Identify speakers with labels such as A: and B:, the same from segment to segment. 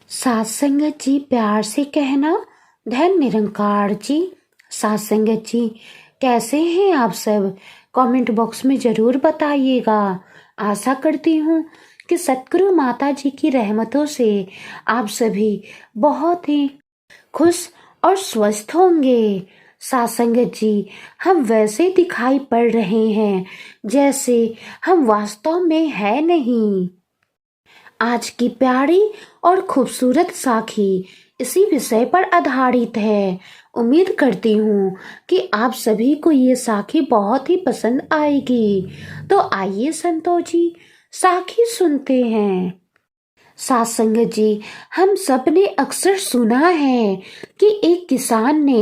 A: सात संगत जी प्यार से कहना। धन निरंकार जी। सात संगत जी कैसे हैं आप सब? कमेंट बॉक्स में ज़रूर बताइएगा। आशा करती हूँ कि सतगुरु माता जी की रहमतों से आप सभी बहुत ही खुश और स्वस्थ होंगे। सात संगत जी हम वैसे दिखाई पड़ रहे हैं जैसे हम वास्तव में है नहीं। आज की प्यारी और खूबसूरत साखी इसी विषय पर आधारित है। उम्मीद करती हूँ कि आप सभी को ये साखी बहुत ही पसंद आएगी। तो आइए संतोष जी साखी सुनते हैं। सात संगत जी हम सब ने अक्सर सुना है कि एक किसान ने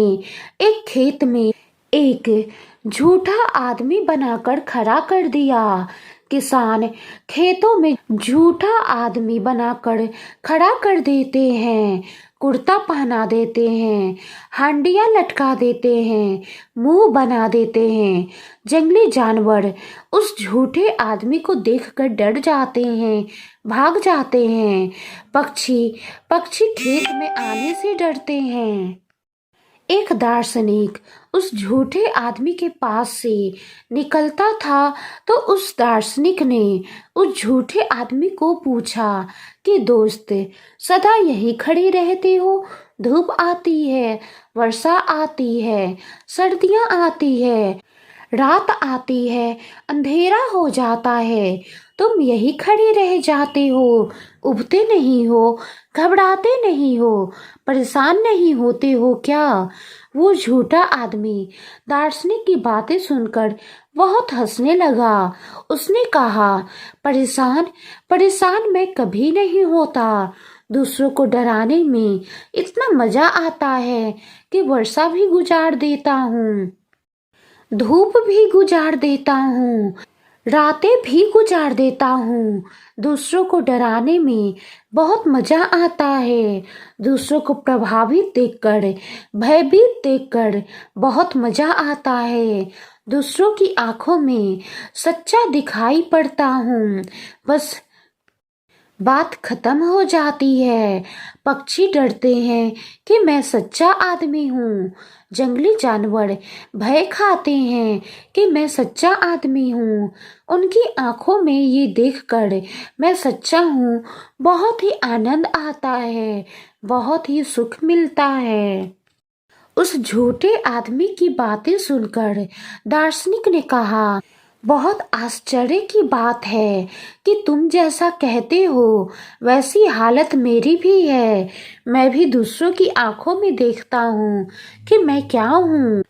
A: एक खेत में एक झूठा आदमी बनाकर खड़ा कर दिया। किसान खेतों में झूठा आदमी बनाकर खड़ा कर देते हैं, कुर्ता पहना देते हैं, हांडियां लटका देते हैं, मुंह बना देते हैं। जंगली जानवर उस झूठे आदमी को देखकर डर जाते हैं, भाग जाते हैं। पक्षी पक्षी खेत में आने से डरते हैं। एक दार्शनिक उस झूठे आदमी के पास से निकलता था तो उस दार्शनिक ने उस झूठे आदमी को पूछा कि दोस्त, सदा यही खड़े रहते हो? धूप आती है, वर्षा आती है, सर्दियाँ आती है, रात आती है, अंधेरा हो जाता है, तुम यही खड़े रह जाते हो, उबते नहीं हो, घबराते नहीं हो, परेशान नहीं होते हो क्या? वो झूठा आदमी दार्शनिक की बातें सुनकर बहुत हंसने लगा। उसने कहा, परेशान परेशान मैं कभी नहीं होता। दूसरों को डराने में इतना मजा आता है कि वर्षा भी गुजार देता हूँ, धूप भी गुजार देता हूँ, रातें भी गुजार देता हूँ। दूसरों को डराने में बहुत मजा आता है। दूसरों को प्रभावित देखकर, भयभीत देखकर बहुत मजा आता है। दूसरों की आंखों में सच्चा दिखाई पड़ता हूँ। बस बात खत्म हो जाती है। पक्षी डरते हैं कि मैं सच्चा आदमी हूँ। जंगली जानवर भय खाते हैं कि मैं सच्चा आदमी हूँ। उनकी आंखों में ये देखकर मैं सच्चा हूँ, बहुत ही आनंद आता है, बहुत ही सुख मिलता है। उस झूठे आदमी की बातें सुनकर दार्शनिक ने कहा, बहुत आश्चर्य की बात है कि तुम जैसा कहते हो वैसी हालत मेरी भी है। मैं भी दूसरों की आंखों में देखता हूँ कि मैं क्या हूँ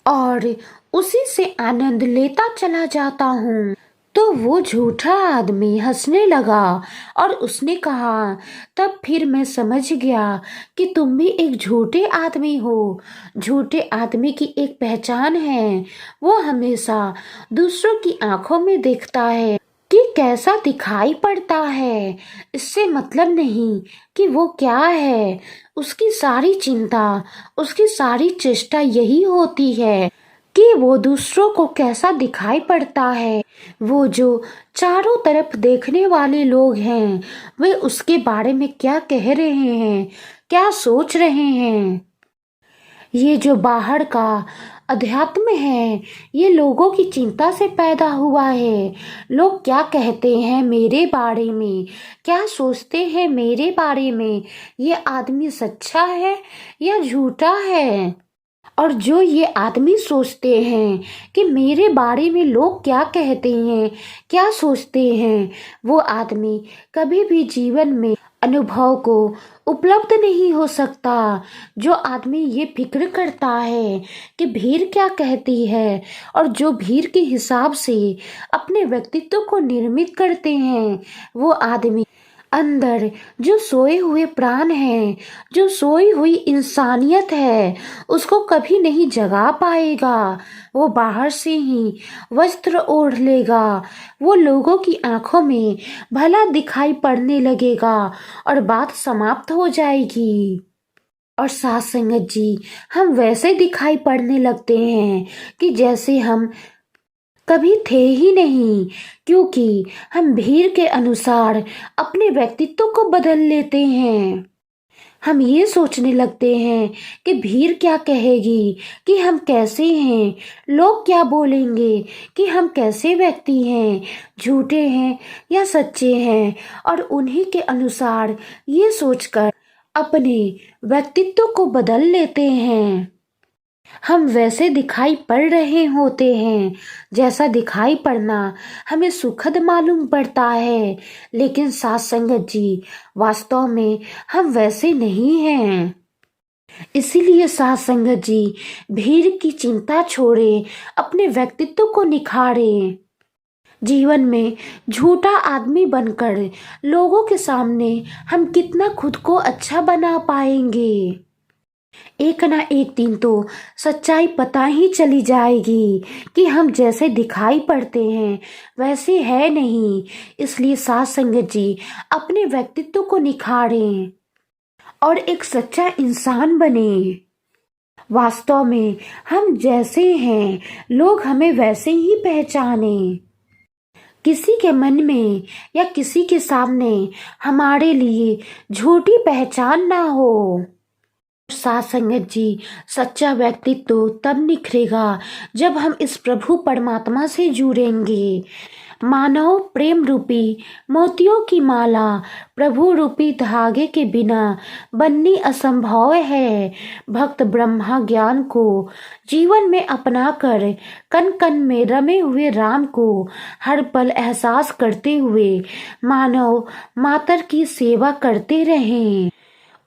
A: और उसी से आनंद लेता चला जाता हूँ। तो वो झूठा आदमी हंसने लगा और उसने कहा, तब फिर मैं समझ गया कि तुम भी एक झूठे आदमी हो। झूठे आदमी की एक पहचान है, वो हमेशा दूसरों की आंखों में देखता है कि कैसा दिखाई पड़ता है। इससे मतलब नहीं कि वो क्या है। उसकी सारी चिंता, उसकी सारी चेष्टा यही होती है कि वो दूसरों को कैसा दिखाई पड़ता है। वो जो चारों तरफ देखने वाले लोग हैं वे उसके बारे में क्या कह रहे हैं, क्या सोच रहे हैं। ये जो बाहर का अध्यात्म है ये लोगों की चिंता से पैदा हुआ है। लोग क्या कहते हैं मेरे बारे में, क्या सोचते हैं मेरे बारे में, ये आदमी सच्चा है या झूठा है। और जो ये आदमी सोचते हैं कि मेरे बारे में लोग क्या कहते हैं, क्या सोचते हैं, वो आदमी कभी भी जीवन में अनुभव को उपलब्ध नहीं हो सकता। जो आदमी ये फिक्र करता है कि भीड़ क्या कहती है और जो भीड़ के हिसाब से अपने व्यक्तित्व को निर्मित करते हैं, वो आदमी अंदर जो सोए हुए प्राण है, जो सोई हुई इंसानियत है, उसको कभी नहीं जगा पाएगा। वो बाहर से ही वस्त्र ओढ़ लेगा, वो लोगों की आंखों में भला दिखाई पड़ने लगेगा और बात समाप्त हो जाएगी। और साथ संगत जी हम वैसे दिखाई पड़ने लगते हैं कि जैसे हम कभी थे ही नहीं, क्योंकि हम भीड़ के अनुसार अपने व्यक्तित्व को बदल लेते हैं। हम ये सोचने लगते हैं कि भीड़ क्या कहेगी, कि हम कैसे हैं, लोग क्या बोलेंगे, कि हम कैसे व्यक्ति हैं, झूठे हैं या सच्चे हैं, और उन्हीं के अनुसार ये सोचकर अपने व्यक्तित्व को बदल लेते हैं। हम वैसे दिखाई पड़ रहे होते हैं जैसा दिखाई पड़ना हमें सुखद मालूम पड़ता है, लेकिन साथ संगत जी, वास्तव में हम वैसे नहीं हैं। इसीलिए साथ संगत जी, भीड़ की चिंता छोड़े, अपने व्यक्तित्व को निखारे। जीवन में झूठा आदमी बनकर लोगों के सामने हम कितना खुद को अच्छा बना पाएंगे। एक ना एक दिन तो सच्चाई पता ही चली जाएगी कि हम जैसे दिखाई पड़ते हैं वैसे है नहीं। इसलिए साथ संगत जी, अपने व्यक्तित्व को निखारें और एक सच्चा इंसान बने। वास्तव में हम जैसे हैं लोग हमें वैसे ही पहचाने। किसी के मन में या किसी के सामने हमारे लिए झूठी पहचान ना हो। साथ संगत जी, सच्चा व्यक्तित्व तब निखरेगा जब हम इस प्रभु परमात्मा से जुड़ेंगे। मानव प्रेम रूपी मोतियों की माला प्रभु रूपी धागे के बिना बननी असंभव है। भक्त ब्रह्मा ज्ञान को जीवन में अपनाकर कण कण में रमे हुए राम को हर पल एहसास करते हुए मानव मातर की सेवा करते रहें।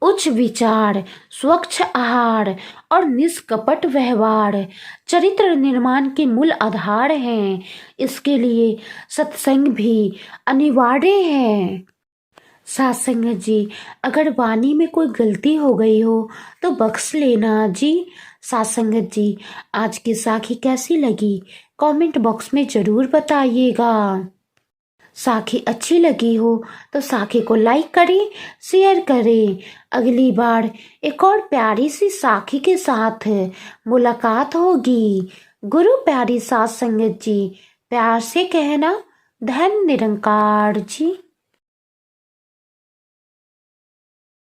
A: उच्च विचार, स्वच्छ आहार और निष्कपट व्यवहार चरित्र निर्माण के मूल आधार हैं। इसके लिए सत्संग भी अनिवार्य है। साथ संगत जी, अगर वाणी में कोई गलती हो गई हो तो बख्श लेना जी। साथ संगत जी, आज की साखी कैसी लगी कमेंट बॉक्स में जरूर बताइएगा। साखी अच्छी लगी हो तो साखी को लाइक करें, शेयर करें। अगली बार एक और प्यारी सी साखी के साथ मुलाकात होगी। गुरु प्यारी साथ संगत जी, प्यार से कहना धन निरंकार जी।